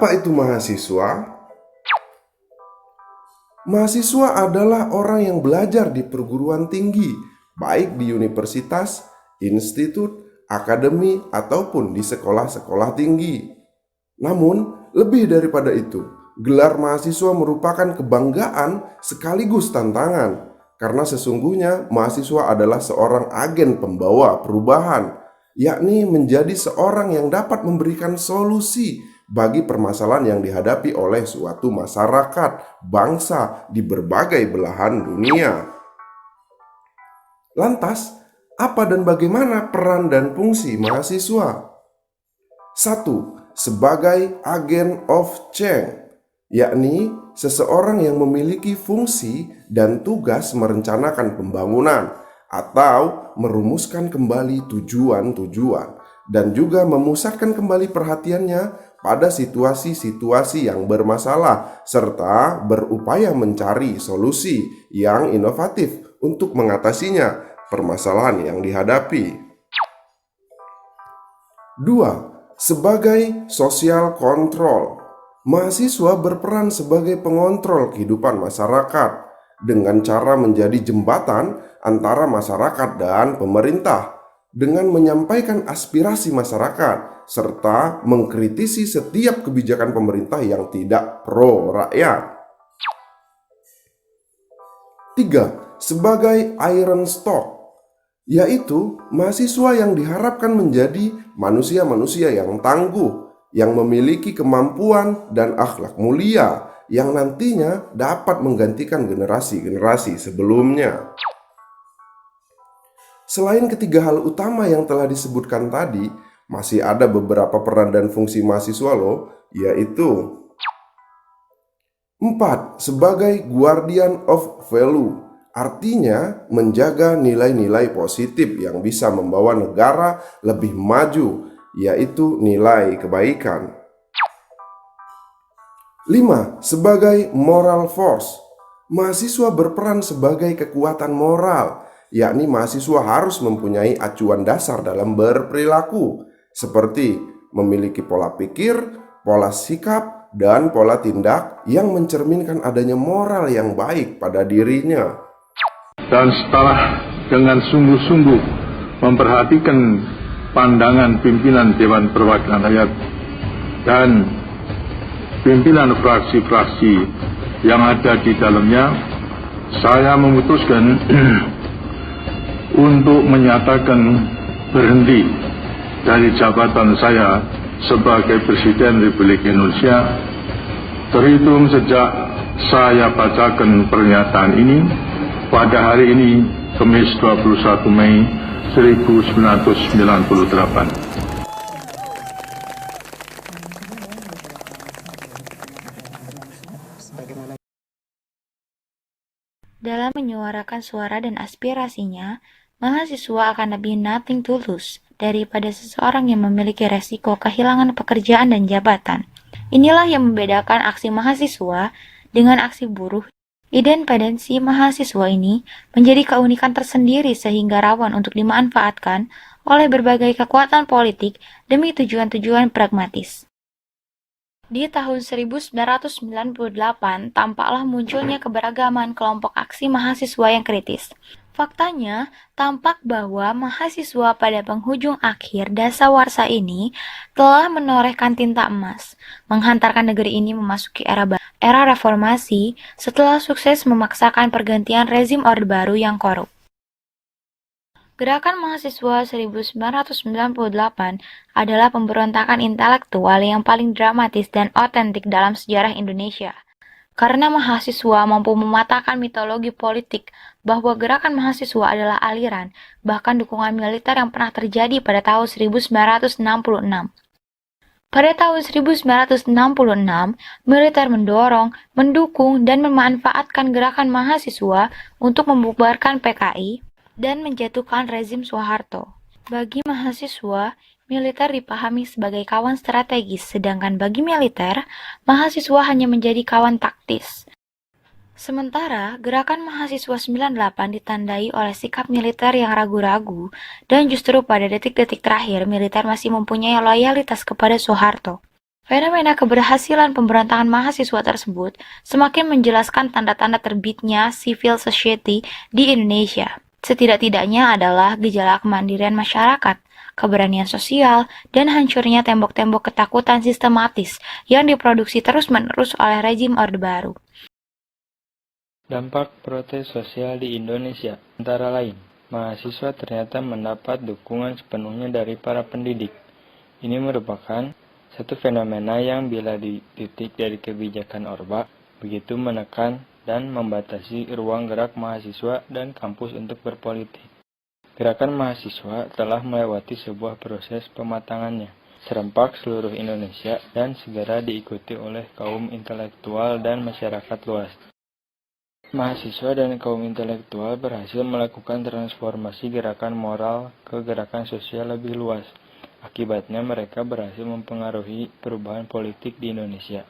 Apa itu mahasiswa? Mahasiswa adalah orang yang belajar di perguruan tinggi, baik di universitas, institut, akademi, ataupun di sekolah-sekolah tinggi. Namun, lebih daripada itu, gelar mahasiswa merupakan kebanggaan sekaligus tantangan, karena sesungguhnya mahasiswa adalah seorang agen pembawa perubahan, yakni menjadi seorang yang dapat memberikan solusi bagi permasalahan yang dihadapi oleh suatu masyarakat, bangsa di berbagai belahan dunia. Lantas, apa dan bagaimana peran dan fungsi mahasiswa? 1. Sebagai agen of change, yakni seseorang yang memiliki fungsi dan tugas merencanakan pembangunan atau merumuskan kembali tujuan-tujuan dan juga memusatkan kembali perhatiannya pada situasi-situasi yang bermasalah serta berupaya mencari solusi yang inovatif untuk mengatasinya permasalahan yang dihadapi. 2. Sebagai social control, mahasiswa berperan sebagai pengontrol kehidupan masyarakat dengan cara menjadi jembatan antara masyarakat dan pemerintah dengan menyampaikan aspirasi masyarakat serta mengkritisi setiap kebijakan pemerintah yang tidak pro rakyat. 3. Sebagai iron stock, yaitu mahasiswa yang diharapkan menjadi manusia-manusia yang tangguh, yang memiliki kemampuan dan akhlak mulia, yang nantinya dapat menggantikan generasi-generasi sebelumnya. Selain ketiga hal utama yang telah disebutkan tadi, masih ada beberapa peran dan fungsi mahasiswa loh, yaitu 4. Sebagai guardian of value, artinya menjaga nilai-nilai positif yang bisa membawa negara lebih maju, yaitu nilai kebaikan. 5. Sebagai moral force, mahasiswa berperan sebagai kekuatan moral, yakni mahasiswa harus mempunyai acuan dasar dalam berperilaku, seperti memiliki pola pikir, pola sikap, dan pola tindak yang mencerminkan adanya moral yang baik pada dirinya. Dan setelah dengan sungguh-sungguh memperhatikan pandangan pimpinan Dewan Perwakilan Rakyat dan pimpinan fraksi-fraksi yang ada di dalamnya, saya memutuskan untuk menyatakan berhenti dari jabatan saya sebagai Presiden Republik Indonesia terhitung sejak saya bacakan pernyataan ini pada hari ini, Kamis 21 Mei 1998. Dalam menyuarakan suara dan aspirasinya, mahasiswa akan lebih nothing to lose daripada seseorang yang memiliki resiko kehilangan pekerjaan dan jabatan. Inilah yang membedakan aksi mahasiswa dengan aksi buruh. Independensi mahasiswa ini menjadi keunikan tersendiri sehingga rawan untuk dimanfaatkan oleh berbagai kekuatan politik demi tujuan-tujuan pragmatis. Di tahun 1998, tampaklah munculnya keberagaman kelompok aksi mahasiswa yang kritis. Faktanya, tampak bahwa mahasiswa pada penghujung akhir dasawarsa ini telah menorehkan tinta emas, menghantarkan negeri ini memasuki era reformasi setelah sukses memaksakan pergantian rezim Orde Baru yang korup. Gerakan mahasiswa 1998 adalah pemberontakan intelektual yang paling dramatis dan otentik dalam sejarah Indonesia. Karena mahasiswa mampu mematahkan mitologi politik bahwa gerakan mahasiswa adalah aliran, bahkan dukungan militer yang pernah terjadi pada tahun 1966. Pada tahun 1966, militer mendorong, mendukung, dan memanfaatkan gerakan mahasiswa untuk membubarkan PKI dan menjatuhkan rezim Soeharto. Bagi mahasiswa, militer dipahami sebagai kawan strategis, sedangkan bagi militer, mahasiswa hanya menjadi kawan taktis. Sementara, gerakan mahasiswa 98 ditandai oleh sikap militer yang ragu-ragu, dan justru pada detik-detik terakhir militer masih mempunyai loyalitas kepada Soeharto. Fenomena keberhasilan pemberontakan mahasiswa tersebut semakin menjelaskan tanda-tanda terbitnya civil society di Indonesia. Setidak-tidaknya adalah gejala kemandirian masyarakat, keberanian sosial, dan hancurnya tembok-tembok ketakutan sistematis yang diproduksi terus-menerus oleh rezim Orde Baru. Dampak protes sosial di Indonesia antara lain, mahasiswa ternyata mendapat dukungan sepenuhnya dari para pendidik. Ini merupakan satu fenomena yang bila dititik dari kebijakan Orba, begitu menekan dan membatasi ruang gerak mahasiswa dan kampus untuk berpolitik. Gerakan mahasiswa telah melewati sebuah proses pematangannya, serempak seluruh Indonesia dan segera diikuti oleh kaum intelektual dan masyarakat luas. Mahasiswa dan kaum intelektual berhasil melakukan transformasi gerakan moral ke gerakan sosial lebih luas. Akibatnya mereka berhasil mempengaruhi perubahan politik di Indonesia,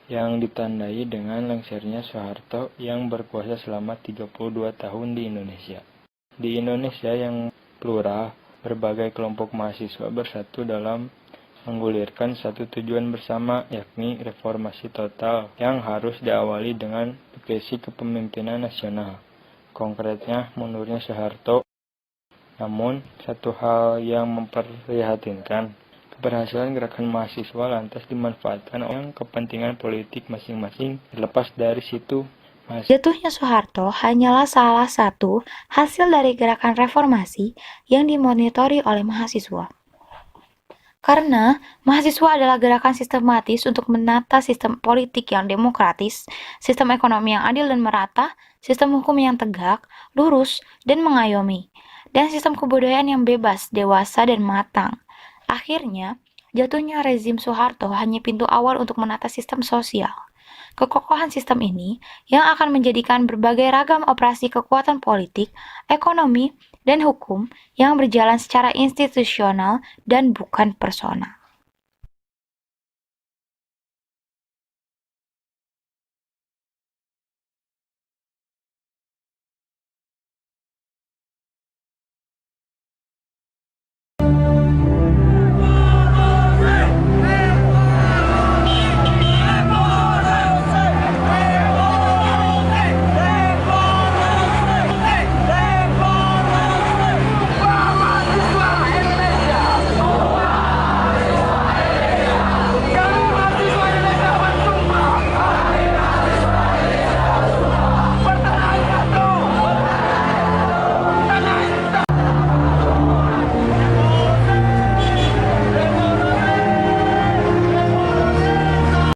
yang ditandai dengan lengsernya Soeharto yang berkuasa selama 32 tahun di Indonesia. Di Indonesia yang plural, berbagai kelompok mahasiswa bersatu dalam menggulirkan satu tujuan bersama, yakni reformasi total yang harus diawali dengan suksesi kepemimpinan nasional. Konkretnya, mundurnya Soeharto. Namun, satu hal yang memprihatinkan, keberhasilan gerakan mahasiswa lantas dimanfaatkan oleh kepentingan politik masing-masing. Terlepas dari situ, Jatuhnya Soeharto hanyalah salah satu hasil dari gerakan reformasi yang dimonitori oleh mahasiswa. Karena mahasiswa adalah gerakan sistematis untuk menata sistem politik yang demokratis, sistem ekonomi yang adil dan merata, sistem hukum yang tegak, lurus, dan mengayomi, dan sistem kebudayaan yang bebas, dewasa, dan matang. Akhirnya, jatuhnya rezim Soeharto hanya pintu awal untuk menata sistem sosial. Kekokohan sistem ini yang akan menjadikan berbagai ragam operasi kekuatan politik, ekonomi, dan hukum yang berjalan secara institusional dan bukan personal.